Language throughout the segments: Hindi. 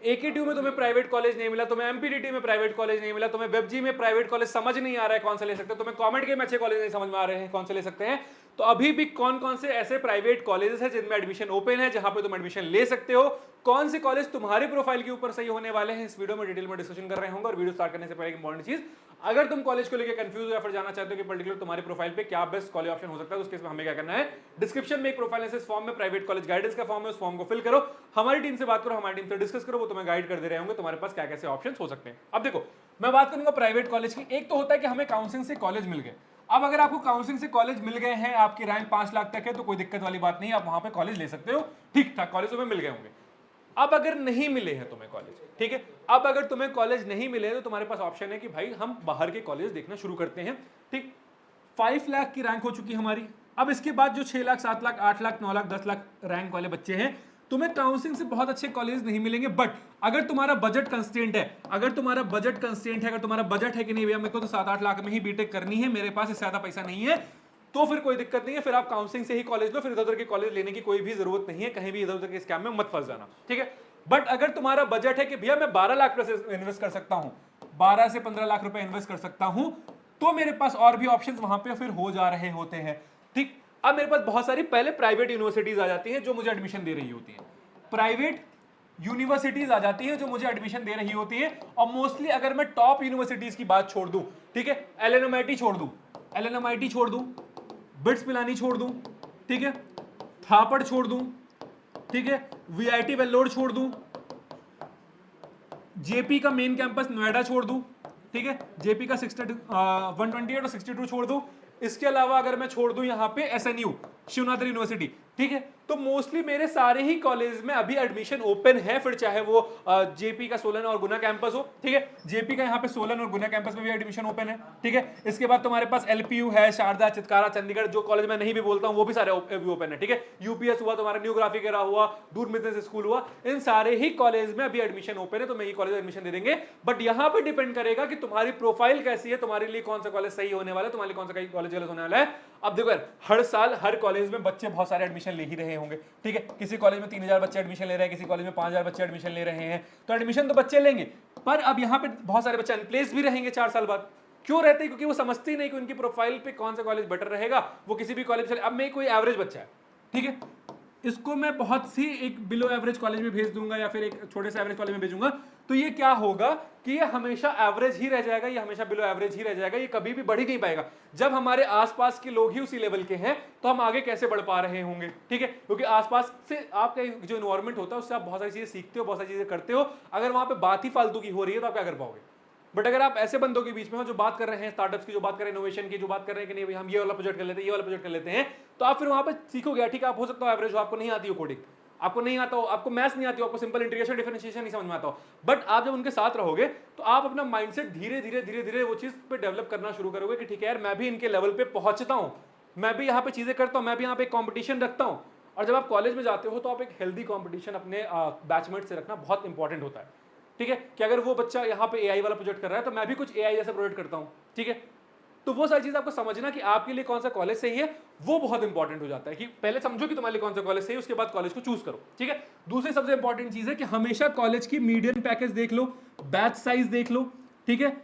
AKTU में तुम्हें प्राइवेट कॉलेज नहीं मिला, तुम्हें MPDT में प्राइवेट कॉलेज नहीं मिला, तुम्हें WebG में प्राइवेट कॉलेज समझ नहीं आ रहा है कौन सा ले सकते हो, तुम्हें कॉमेड के में अच्छे कॉलेज नहीं समझ में आ रहे हैं कौन से ले सकते हैं, तो अभी भी कौन कौन से ऐसे प्राइवेट कॉलेजेस हैं जिनमें एडमिशन ओपन है, जहां पे तुम एडमिशन ले सकते हो, कौन से कॉलेज तुम्हारी प्रोफाइल के ऊपर सही होने वाले हैं, इस वीडियो में डिटेल में डिस्कशन कर रहे होंगे। और वीडियो स्टार्ट करने से पहले एक इंपॉर्टेंट चीज, अगर तुम कॉलेज को लेकर कंफ्यूज हो या फिर जाना चाहते हो कि पर्टिकुलर तुम्हारी प्रोफाइल पे क्या बेस्ट कॉलेज ऑप्शन हो सकता है, तो उस केस में हमें क्या करना है, डिस्क्रिप्शन में एक प्रोफाइल एनालिसिस फॉर्म में प्राइवेट कॉलेज गाइडेंस का फॉर्म है, उस फॉर्म को फिल करो, हमारी टीम से बात करो, हमारी टीम से डिस्कस करो, वो तुम्हें गाइड कर दे रहे होंगे तुम्हारे पास क्या कैसे ऑप्शंस हो सकते हैं। अब देखो मैं बात करूंगा प्राइवेट कॉलेज की। एक तो होता है कि हमें काउंसलिंग से कॉलेज मिल गए। अब अगर आपको काउंसलिंग से कॉलेज मिल गए हैं, आपकी रैंक 5 लाख तक है, तो कोई दिक्कत वाली बात नहीं, आप वहां पे कॉलेज ले सकते हो, ठीक ठाक कॉलेज तुम्हें मिल गए होंगे। अब अगर नहीं मिले हैं तुम्हें कॉलेज, ठीक है, अब अगर तुम्हें कॉलेज नहीं मिले तो तुम्हारे पास ऑप्शन है कि भाई हम बाहर के कॉलेज देखना शुरू करते हैं, ठीक। 5 लाख की रैंक हो चुकी हमारी। अब इसके बाद जो 6 लाख 7 लाख 8 लाख 9 लाख 10 लाख रैंक वाले बच्चे हैं, तुम्हें काउंसलिंग से बहुत अच्छे कॉलेज नहीं मिलेंगे, बट अगर तुम्हारा बजट कंस्ट्रेंट है, अगर तुम्हारा बजट कंस्ट्रेंट है, अगर तुम्हारा बजट है कि नहीं भैया मेरे को तो 7-8 लाख में ही बीटेक करनी है, मेरे पास इससे ज्यादा पैसा नहीं है, तो फिर कोई दिक्कत नहीं है, फिर आप काउंसलिंग से ही कॉलेज लो, फिर इधर उधर के कॉलेज लेने की कोई भी जरूरत नहीं है, कहीं भी इधर उधर के स्कैम में मत फंस जाना, ठीक है। बट अगर तुम्हारा बजट है कि भैया मैं 12 लाख रुपए इन्वेस्ट कर सकता हूं, 12 से 15 लाख रुपए इन्वेस्ट कर सकता हूं, तो मेरे पास और भी ऑप्शंस वहां पे फिर हो जा रहे होते हैं, ठीक। अब मेरे पास बहुत सारी पहले प्राइवेट यूनिवर्सिटीज आ जाती हैं जो मुझे एडमिशन दे रही होती हैं, प्राइवेट यूनिवर्सिटीज आ जाती हैं जो मुझे एडमिशन दे रही होती है। और मोस्टली अगर मैं टॉप यूनिवर्सिटीज की बात छोड़ दूं, ठीक है, LNMIT छोड़ दूं, LNMIT छोड़ दूं, बिट्स पिलानी छोड़ दूं, ठीक है, थापड़ छोड़ दूं, ठीक है, VIT वेल्लोर छोड़ दूं, जेपी का मेन कैंपस नोएडा छोड़ दूं, ठीक है, जेपी का 128 और 62 छोड़ दूं, इसके अलावा अगर मैं छोड़ दूं यहां पे SNU शिवनाथ यूनिवर्सिटी, ठीक है, तो मोस्टली मेरे सारे ही कॉलेज में अभी एडमिशन ओपन है, फिर चाहे वो जेपी का सोलन और गुना कैंपस हो, ठीक है, जेपी का यहाँ पे सोलन और गुना कैंपस में भी एडमिशन ओपन है, ठीक है। इसके बाद तुम्हारे पास LPU है, शारदा, चितकारा, चंडीगढ़, जो कॉलेज मैं नहीं भी बोलता हूँ वो भी सारे ओपन है, ठीक है। UPS हुआ, तुम्हारा न्यू ग्राफिकेरा हुआ, दूर बिजनेस स्कूल हुआ, इन सारे ही कॉलेज में अभी एडमिशन ओपन है, तो मैं ये कॉलेज एडमिशन दे देंगे। बट यहाँ पे डिपेंड करेगा कि तुम्हारी प्रोफाइल कैसी है, तुम्हारे लिए कौन सा कॉलेज सही होने वाला है, तुम्हारे लिए कौन सा कॉलेज होने वाला है। अब देखो यार, हर साल हर कॉलेज में बच्चे बहुत सारे एडमिशन ले ही रहे होंगे, ठीक है, किसी कॉलेज में 3000 बच्चे एडमिशन ले रहे हैं, किसी कॉलेज में 5000 बच्चे एडमिशन ले रहे हैं, तो एडमिशन तो बच्चे लेंगे, पर अब यहाँ पे बहुत सारे बच्चे अनप्लेस्ड भी रहेंगे 4 साल बाद। क्यों रहते हैं? क्योंकि वो समझते ही नहीं कि उनकी प्रोफाइल पे कौन सा कॉलेज बेटर रहेगा, वो किसी भी कॉलेज से। अब मैं कोई एवरेज बच्चा है, ठीक है, इसको मैं बहुत सी एक बिलो एवरेज कॉलेज में भेज दूंगा या फिर एक छोटे से एवरेज कॉलेज में भेजूंगा, तो ये क्या होगा कि ये हमेशा एवरेज ही रह जाएगा, ये हमेशा बिलो एवरेज ही रह जाएगा, ये कभी भी बढ़ ही नहीं पाएगा। जब हमारे आसपास के लोग ही उसी लेवल के हैं तो हम आगे कैसे बढ़ पा रहे होंगे, ठीक है, क्योंकि आसपास से आपका जो एनवायरमेंट होता है उससे आप बहुत सारी चीजें सीखते हो, बहुत सारी चीजें करते हो। अगर वहां पे बात ही फालतू की हो रही है तो आप क्या कर पाओगे। बट अगर आप ऐसे बंदों के बीच में हो जो बात कर रहे हैं स्टार्टअप्स की, जो बात कर रहे हैं इनोवेशन की, जो बात कर रहे हैं कि नहीं भाई हम ये वाला प्रोजेक्ट कर लेते हैं, ये वाला प्रोजेक्ट कर लेते हैं, तो आप फिर वहां पे सीखोगे। ठीक है, आप हो सकता है एवरेज हो, आपको नहीं आती हो कोडिंग, आपको नहीं आता हो, आपको मैथ्स नहीं आती हो, आपको सिंपल इंटीग्रेशन डिफरेंशिएशन नहीं समझ में आता हो, बट आप जब उनके साथ रहोगे तो आप अपना माइंडसेट धीरे धीरे धीरे धीरे वो चीज पे डेवलप करना शुरू करोगे कि ठीक है यार, मैं भी इनके लेवल पे पहुंचता हूं, मैं भी यहाँ पे चीजें करता हूं, मैं भी यहाँ पे कॉम्पिटिशन रखता हूं। और जब आप कॉलेज में जाते हो तो आप एक हेल्दी कॉम्पिटिशन अपने बैचमेट से रखना बहुत इंपॉर्टेंट होता है, ठीक है, कि अगर वो बच्चा यहाँ पे AI वाला प्रोजेक्ट कर रहा है तो मैं भी कुछ AI जैसा प्रोजेक्ट करता हूँ, ठीक है। तो वो सारी चीज आपको समझना कि आपके लिए कौन सा कॉलेज सही है, वो बहुत इंपॉर्टेंट हो जाता है कि पहले समझो कि तुम्हारे लिए कौन सा कॉलेज सही है, उसके बाद कॉलेज को चूज करो, ठीक है। दूसरी सबसे इंपॉर्टेंट चीज है कि हमेशा कॉलेज की मीडियम पैकेज देख लो, बैच साइज देख लो, ठीक है।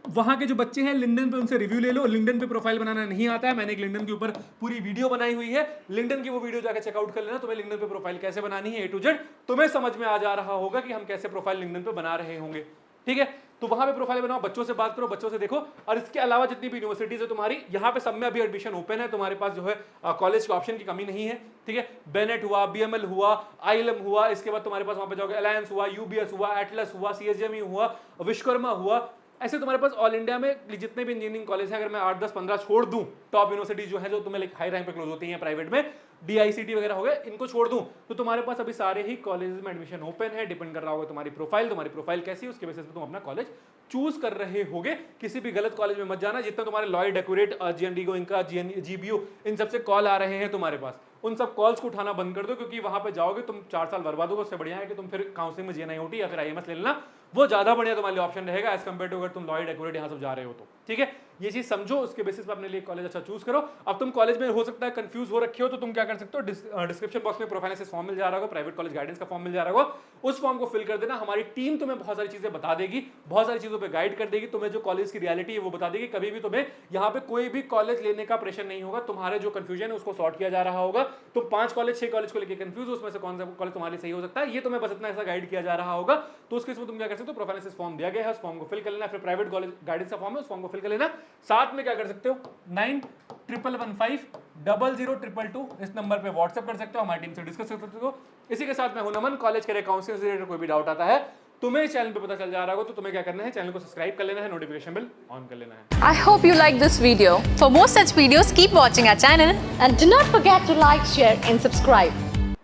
वहां के जो बच्चे हैं लिंक्डइन पे उनसे रिव्यू ले लो। लिंक्डइन पे प्रोफाइल बनाना नहीं आता है, मैंने एक लिंक्डइन के ऊपर पूरी वीडियो बनाई हुई है, लिंक्डइन की वो वीडियो जाकर चेकआउट कर लेना। तुम्हें लिंक्डइन पे प्रोफाइल कैसे बनानी है A to Z तुम्हें समझ में आ जा रहा होगा कि हम कैसे प्रोफाइल लिंक्डइन पे बना रहे होंगे, ठीक है। तो वहां पे प्रोफाइल बनाओ, बच्चों से बात करो, बच्चों से देखो। और इसके अलावा जितनी भी यूनिवर्सिटीज है तुम्हारी, यहाँ पे सब में अभी एडमिशन ओपन है, तुम्हारे पास जो है कॉलेज के ऑप्शन की कमी नहीं है, ठीक है। बेनेट हुआ, BML हुआ, ILM हुआ, इसके बाद तुम्हारे पास वहां पे जाओगे अलायंस हुआ, UBS हुआ, एटलस हुआ, CSGME हुआ, विश्वकर्मा हुआ, ऐसे तुम्हारे पास ऑल इंडिया में जितने भी इंजीनियरिंग कॉलेज हैं, अगर मैं 8, 10, 15 छोड़ दूं, टॉप यूनिवर्सिटी जो है जो तुम्हें हाई रैंक पे क्लोज होती हैं प्राइवेट में, DICT वगैरह हो गए, इनको छोड़ दूं तो तुम्हारे पास अभी सारे ही कॉलेज में एडमिशन ओपन है। डिपेंड कर रहा होगा तुम्हारी प्रोफाइल कैसी है, उसके बेसिस पे तुम अपना कॉलेज चूज कर रहे होगे। किसी भी गलत कॉलेज में मत जाना। जितना तुम्हारे लॉयड, एक्यूरेट, GNDGO, इनका GBO, इन सबसे कॉल आ रहे हैं तुम्हारे पास, उन सब कॉल्स को उठाना बंद कर दो, क्योंकि वहां पे जाओगे तुम 4 साल बर्बाद होगा। उससे बढ़िया है कि तुम फिर काउंसलिंग में GNIOT या फिर IMS ले लेना, वो ज्यादा बढ़िया तुम्हारे लिए ऑप्शन रहेगा एज कंपेयर टू अगर तुम लॉयड, एक्यूरेट यहाँ सब जा रहे हो तो, ठीक है। ये चीज समझो, उसके बेसिस पे अपने लिए कॉलेज अच्छा चूज करो। अब तुम कॉलेज में हो सकता है कंफ्यूज हो रखे हो, तो तुम क्या कर सकते हो, डिस्क्रिप्शन बॉक्स में प्रोफाइल एनालिसिस फॉर्म मिल जा रहा होगा, प्राइवेट कॉलेज गाइडेंस का फॉर्म मिल जा रहा होगा, उस फॉर्म को फिल कर देना। हमारी टीम तुम्हें बहुत सारी चीजें बता देगी, बहुत सारी चीजों पे गाइड कर देगी, तुम्हें जो कॉलेज की रियलिटी है वो बता देगी। कभी भी तुम्हें यहाँ पे कोई भी कॉलेज लेने का प्रेशर नहीं होगा, तुम्हारे जो कंफ्यूजन है उसको सॉर्ट किया जा रहा होगा। तुम 5 कॉलेज 6 कॉलेज को लेकर कंफ्यूज हो, उसमें से कौन सा कॉलेज तुम्हारे लिए सही हो सकता है, ये तुम्हें बस इतना ऐसा गाइड किया जा रहा होगा। तो उसके इसमें तुम क्या कर सकते हो, प्रोफाइल एनालिसिस फॉर्म दिया गया है, उस फॉर्म को फिल कर लेना, फिर प्राइवेट कॉलेज गाइडेंस का फॉर्म है, उस फॉर्म को फिल कर लेना। साथ में क्या कर सकते हो, 91150002 इस नंबर पे व्हाट्सएप कर सकते हो, हमारी टीम से डिस्कस कर सकते हो। इसी के साथ मैं हूं नमन, कॉलेज करियर काउंसलिंग से रिलेटेड कोई भी डाउट आता है, तुम्हें चैनल पे पता चल जा रहा होगा, तो तुम्हें क्या करना है, चैनल को सब्सक्राइब कर लेना है, नोटिफिकेशन बेल ऑन कर लेना है। I hope you like this video. For more such videos, keep watching our channel. And do not forget to like, share and subscribe.